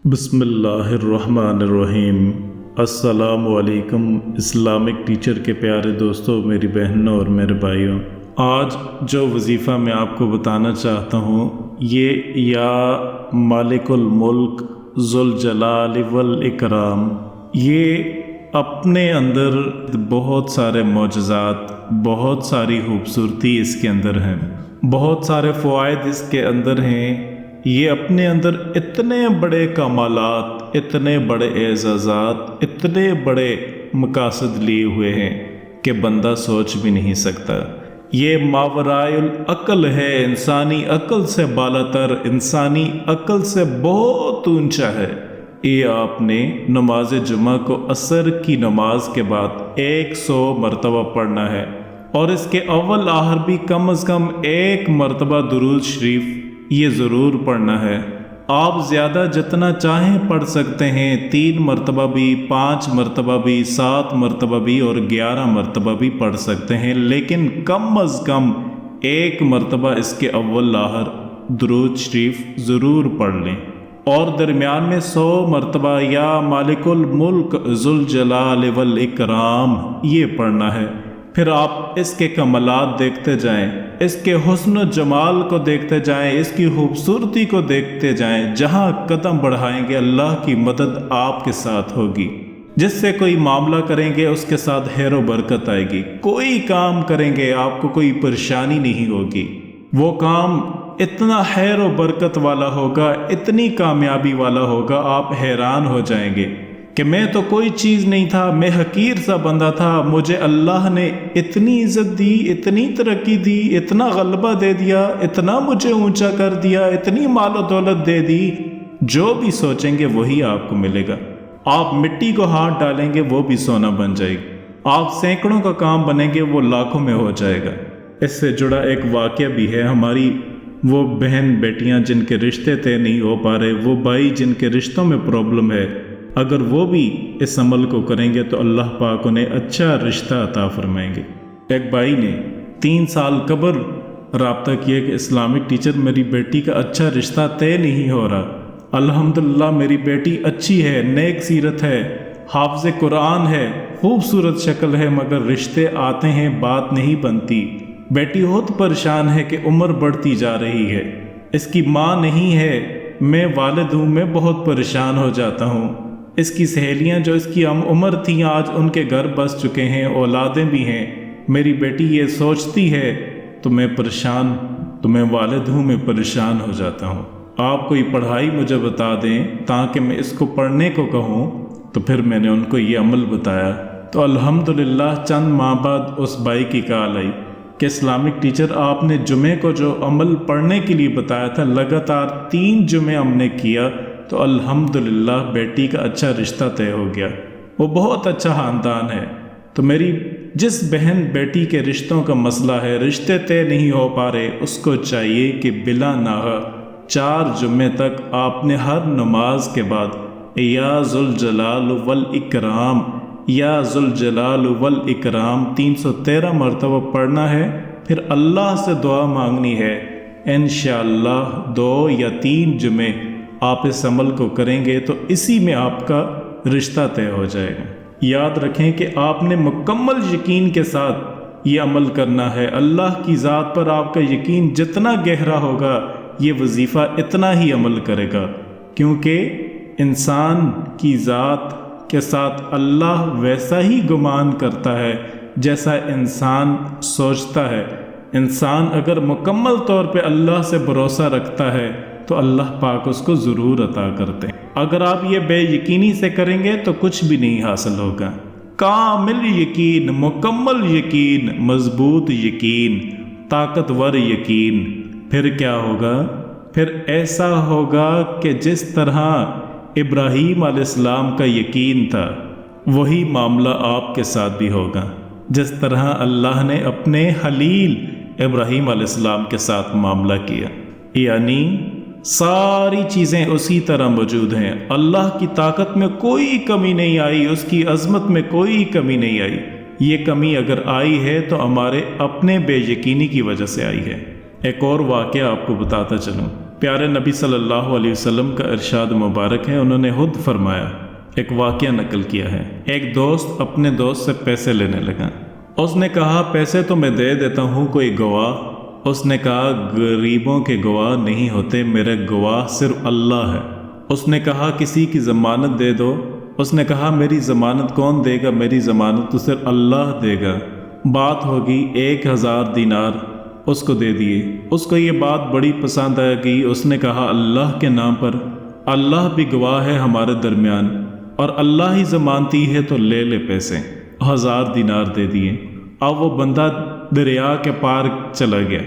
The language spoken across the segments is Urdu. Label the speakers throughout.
Speaker 1: بسم اللہ الرحمن الرحیم۔ السلام علیکم اسلامک ٹیچر کے پیارے دوستوں، میری بہنوں اور میرے بھائیوں، آج جو وظیفہ میں آپ کو بتانا چاہتا ہوں یہ یا مالک الملک ذوالجلال والاکرام، یہ اپنے اندر بہت سارے معجزات، بہت ساری خوبصورتی اس کے اندر ہیں، بہت سارے فوائد اس کے اندر ہیں۔ یہ اپنے اندر اتنے بڑے کمالات، اتنے بڑے اعزازات، اتنے بڑے مقاصد لیے ہوئے ہیں کہ بندہ سوچ بھی نہیں سکتا۔ یہ ماورائے العقل ہے، انسانی عقل سے بالا تر، انسانی عقل سے بہت اونچا ہے۔ یہ آپ نے نماز جمعہ کو عصر کی نماز کے بعد 100 مرتبہ پڑھنا ہے، اور اس کے اول آخر بھی کم از کم 1 مرتبہ درود شریف یہ ضرور پڑھنا ہے۔ آپ زیادہ جتنا چاہیں پڑھ سکتے ہیں، 3 مرتبہ بھی، 5 مرتبہ بھی، 7 مرتبہ بھی اور 11 مرتبہ بھی پڑھ سکتے ہیں، لیکن کم از کم 1 مرتبہ اس کے اول آخر درود شریف ضرور پڑھ لیں، اور درمیان میں 100 مرتبہ یا مالک الملک ذوالجلال والاکرام یہ پڑھنا ہے۔ پھر آپ اس کے کمالات دیکھتے جائیں، اس کے حسن و جمال کو دیکھتے جائیں، اس کی خوبصورتی کو دیکھتے جائیں۔ جہاں قدم بڑھائیں گے اللہ کی مدد آپ کے ساتھ ہوگی۔ جس سے کوئی معاملہ کریں گے اس کے ساتھ خیر و برکت آئے گی۔ کوئی کام کریں گے آپ کو کوئی پریشانی نہیں ہوگی، وہ کام اتنا خیر و برکت والا ہوگا، اتنی کامیابی والا ہوگا، آپ حیران ہو جائیں گے کہ میں تو کوئی چیز نہیں تھا، میں حقیر سا بندہ تھا، مجھے اللہ نے اتنی عزت دی، اتنی ترقی دی، اتنا غلبہ دے دیا، اتنا مجھے اونچا کر دیا، اتنی مال و دولت دے دی۔ جو بھی سوچیں گے وہی آپ کو ملے گا۔ آپ مٹی کو ہاتھ ڈالیں گے وہ بھی سونا بن جائے گی، آپ سینکڑوں کا کام بنیں گے وہ لاکھوں میں ہو جائے گا۔ اس سے جڑا ایک واقعہ بھی ہے، ہماری وہ بہن بیٹیاں جن کے رشتے طے نہیں ہو پا رہے، وہ بھائی جن کے رشتوں میں پرابلم ہے، اگر وہ بھی اس عمل کو کریں گے تو اللہ پاک انہیں اچھا رشتہ عطا فرمائیں گے۔ ایک بھائی نے 3 سال قبل رابطہ کیا کہ اسلامک ٹیچر میری بیٹی کا اچھا رشتہ طے نہیں ہو رہا۔ الحمدللہ میری بیٹی اچھی ہے، نیک سیرت ہے، حافظ قرآن ہے، خوبصورت شکل ہے، مگر رشتے آتے ہیں بات نہیں بنتی۔ بیٹی بہت پریشان ہے کہ عمر بڑھتی جا رہی ہے، اس کی ماں نہیں ہے، میں والد ہوں، میں بہت پریشان ہو جاتا ہوں۔ اس کی سہیلیاں جو اس کی عمر تھیں آج ان کے گھر بس چکے ہیں، اولادیں بھی ہیں، میری بیٹی یہ سوچتی ہے تو میں پریشان، تو میں والد ہوں، میں پریشان ہو جاتا ہوں۔ آپ کوئی پڑھائی مجھے بتا دیں تاکہ میں اس کو پڑھنے کو کہوں۔ تو پھر میں نے ان کو یہ عمل بتایا، تو الحمدللہ چند ماہ بعد اس بھائی کی کال آئی کہ اسلامک ٹیچر آپ نے جمعے کو جو عمل پڑھنے کے لیے بتایا تھا، لگاتار 3 جمعے ہم نے کیا تو الحمدللہ بیٹی کا اچھا رشتہ طے ہو گیا، وہ بہت اچھا خاندان ہے۔ تو میری جس بہن بیٹی کے رشتوں کا مسئلہ ہے، رشتے طے نہیں ہو پا رہے، اس کو چاہیے کہ بلا ناغہ 4 جمعے تک آپ نے ہر نماز کے بعد یا ذوالجلال والاکرام، یا ذوالجلال والاکرام 313 مرتبہ پڑھنا ہے، پھر اللہ سے دعا مانگنی ہے۔ انشاءاللہ 2 یا 3 جمعے آپ اس عمل کو کریں گے تو اسی میں آپ کا رشتہ طے ہو جائے گا۔ یاد رکھیں کہ آپ نے مکمل یقین کے ساتھ یہ عمل کرنا ہے۔ اللہ کی ذات پر آپ کا یقین جتنا گہرا ہوگا یہ وظیفہ اتنا ہی عمل کرے گا، کیونکہ انسان کی ذات کے ساتھ اللہ ویسا ہی گمان کرتا ہے جیسا انسان سوچتا ہے۔ انسان اگر مکمل طور پہ اللہ سے بھروسہ رکھتا ہے تو اللہ پاک اس کو ضرور عطا کرتے ہیں۔ اگر آپ یہ بے یقینی سے کریں گے تو کچھ بھی نہیں حاصل ہوگا۔ کامل یقین، مکمل یقین، مضبوط یقین، طاقتور یقین، پھر کیا ہوگا؟ پھر ایسا ہوگا کہ جس طرح ابراہیم علیہ السلام کا یقین تھا وہی معاملہ آپ کے ساتھ بھی ہوگا، جس طرح اللہ نے اپنے خلیل ابراہیم علیہ السلام کے ساتھ معاملہ کیا۔ یعنی ساری چیزیں اسی طرح موجود ہیں، اللہ کی طاقت میں کوئی کمی نہیں آئی، اس کی عظمت میں کوئی کمی نہیں آئی۔ یہ کمی اگر آئی ہے تو ہمارے اپنے بے یقینی کی وجہ سے آئی ہے۔ ایک اور واقعہ آپ کو بتاتا چلوں۔ پیارے نبی صلی اللہ علیہ وسلم کا ارشاد مبارک ہے، انہوں نے خود فرمایا، ایک واقعہ نقل کیا ہے۔ ایک دوست اپنے دوست سے پیسے لینے لگا۔ اس نے کہا پیسے تو میں دے دیتا ہوں، کوئی گواہ؟ اس نے کہا غریبوں کے گواہ نہیں ہوتے، میرے گواہ صرف اللہ ہے۔ اس نے کہا کسی کی ضمانت دے دو۔ اس نے کہا میری ضمانت کون دے گا، میری ضمانت تو صرف اللہ دے گا۔ بات ہوگی 1000 دینار اس کو دے دیے۔ اس کو یہ بات بڑی پسند آ گئی۔ اس نے کہا اللہ کے نام پر، اللہ بھی گواہ ہے ہمارے درمیان اور اللہ ہی ضمانتی ہے، تو لے لے پیسے۔ 1000 دینار دے دیے۔ اب وہ بندہ دریا کے پار چلا گیا۔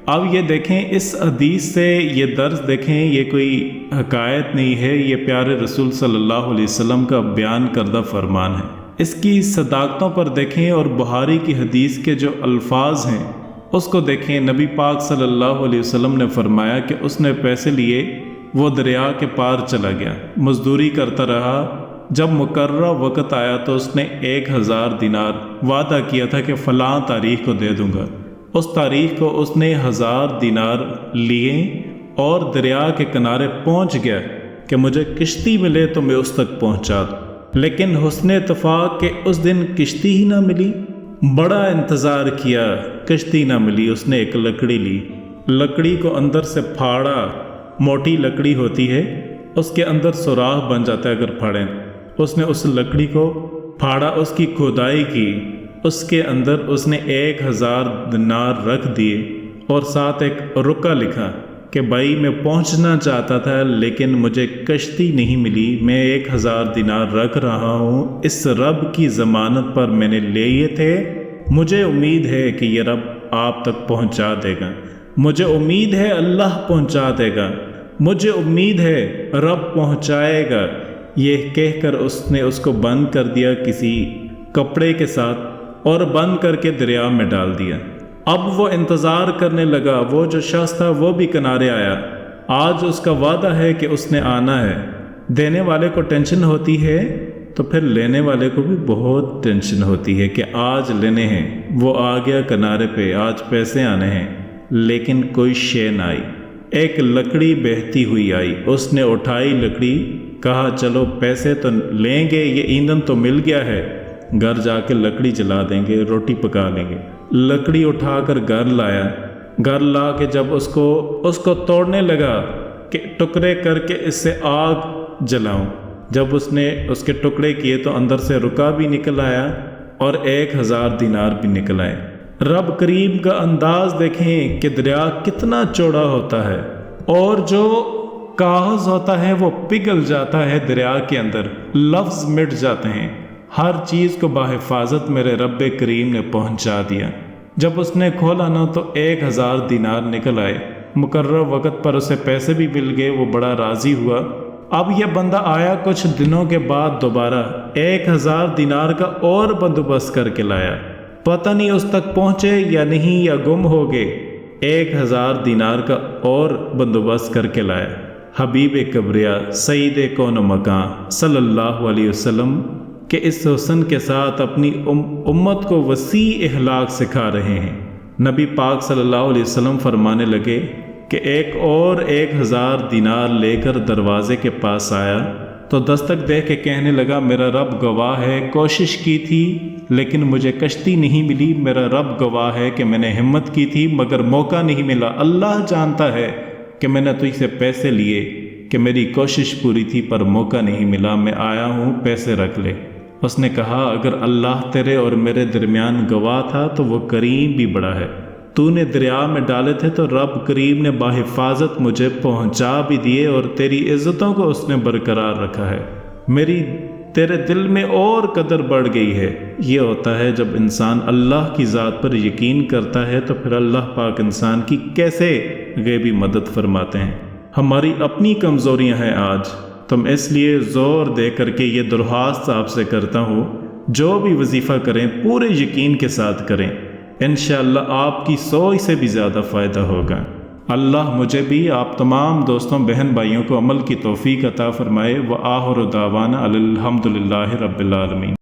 Speaker 1: اب یہ دیکھیں، اس حدیث سے یہ درس دیکھیں، یہ کوئی حکایت نہیں ہے، یہ پیارے رسول صلی اللہ علیہ وسلم کا بیان کردہ فرمان ہے۔ اس کی صداقتوں پر دیکھیں اور بخاری کی حدیث کے جو الفاظ ہیں اس کو دیکھیں۔ نبی پاک صلی اللہ علیہ وسلم نے فرمایا کہ اس نے پیسے لیے، وہ دریا کے پار چلا گیا، مزدوری کرتا رہا۔ جب مقررہ وقت آیا تو اس نے 1000 دینار وعدہ کیا تھا کہ فلاں تاریخ کو دے دوں گا۔ اس تاریخ کو اس نے 1000 دینار لیے اور دریا کے کنارے پہنچ گیا کہ مجھے کشتی ملے تو میں اس تک پہنچا دوں۔ لیکن حسن اتفاق کہ اس دن کشتی ہی نہ ملی۔ بڑا انتظار کیا، کشتی نہ ملی۔ اس نے ایک لکڑی لی، لکڑی کو اندر سے پھاڑا، موٹی لکڑی ہوتی ہے، اس کے اندر سوراخ بن جاتا ہے اگر پھاڑیں۔ اس نے اس لکڑی کو پھاڑا، اس کی کھدائی کی، اس کے اندر اس نے 1000 دینار رکھ دیے اور ساتھ ایک رکا لکھا کہ بھائی میں پہنچنا چاہتا تھا لیکن مجھے کشتی نہیں ملی، میں 1000 دینار رکھ رہا ہوں، اس رب کی ضمانت پر میں نے لیے تھے، مجھے امید ہے کہ یہ رب آپ تک پہنچا دے گا، مجھے امید ہے اللہ پہنچا دے گا، مجھے امید ہے رب پہنچائے گا۔ یہ کہہ کر اس نے اس کو بند کر دیا کسی کپڑے کے ساتھ اور بند کر کے دریا میں ڈال دیا۔ اب وہ انتظار کرنے لگا، وہ جو شخص تھا وہ بھی کنارے آیا۔ آج اس کا وعدہ ہے کہ اس نے آنا ہے۔ دینے والے کو ٹینشن ہوتی ہے تو پھر لینے والے کو بھی بہت ٹینشن ہوتی ہے کہ آج لینے ہیں۔ وہ آ گیا کنارے پہ، آج پیسے آنے ہیں، لیکن کوئی شے نہ آئی۔ ایک لکڑی بہتی ہوئی آئی، اس نے اٹھائی لکڑی، کہا چلو پیسے تو لیں گے، یہ ایندھن تو مل گیا ہے، گھر جا کے لکڑی جلا دیں گے، روٹی پکا لیں گے۔ لکڑی اٹھا کر گھر لایا، گھر لا کے جب اس کو توڑنے لگا کہ ٹکڑے کر کے اس سے آگ جلاؤں، جب اس نے اس کے ٹکڑے کیے تو اندر سے رکا بھی نکل آیا اور 1000 دینار بھی نکل آئے۔ رب کریم کا انداز دیکھیں کہ دریا کتنا چوڑا ہوتا ہے اور جو کاغذ ہوتا ہے وہ پگھل جاتا ہے دریا کے اندر، لفظ مٹ جاتے ہیں۔ ہر چیز کو بحفاظت میرے رب کریم نے پہنچا دیا۔ جب اس نے کھولا نا تو 1000 دینار نکل آئے، مقررہ وقت پر اسے پیسے بھی مل گئے، وہ بڑا راضی ہوا۔ اب یہ بندہ آیا کچھ دنوں کے بعد دوبارہ 1000 دینار کا اور بندوبست کر کے لایا، پتہ نہیں اس تک پہنچے یا نہیں یا گم ہو گئے۔ 1000 دینار کا اور بندوبست کر کے لایا۔ حبیب کبریا سید کون و مکان صلی اللہ علیہ وسلم کہ اس حسن کے ساتھ اپنی امت کو وسیع اخلاق سکھا رہے ہیں۔ نبی پاک صلی اللہ علیہ وسلم فرمانے لگے کہ ایک اور 1000 دینار لے کر دروازے کے پاس آیا تو دستک دے کے کہنے لگا میرا رب گواہ ہے، کوشش کی تھی لیکن مجھے کشتی نہیں ملی، میرا رب گواہ ہے کہ میں نے ہمت کی تھی مگر موقع نہیں ملا، اللہ جانتا ہے کہ میں نے تجھ سے پیسے لیے کہ میری کوشش پوری تھی پر موقع نہیں ملا، میں آیا ہوں، پیسے رکھ لے۔ اس نے کہا اگر اللہ تیرے اور میرے درمیان گواہ تھا تو وہ کریم بھی بڑا ہے، تو نے دریا میں ڈالے تھے تو رب کریم نے بحفاظت مجھے پہنچا بھی دیے اور تیری عزتوں کو اس نے برقرار رکھا ہے، میری تیرے دل میں اور قدر بڑھ گئی ہے۔ یہ ہوتا ہے جب انسان اللہ کی ذات پر یقین کرتا ہے تو پھر اللہ پاک انسان کی کیسے غیبی مدد فرماتے ہیں۔ ہماری اپنی کمزوریاں ہیں آج، تم اس لیے زور دے کر کے یہ درخواست آپ سے کرتا ہوں، جو بھی وظیفہ کریں پورے یقین کے ساتھ کریں، انشاءاللہ آپ کی سوچ سے بھی زیادہ فائدہ ہوگا۔ اللہ مجھے بھی آپ تمام دوستوں بہن بھائیوں کو عمل کی توفیق عطا فرمائے۔ وآخر دعوانا الحمدللہ رب العالمین۔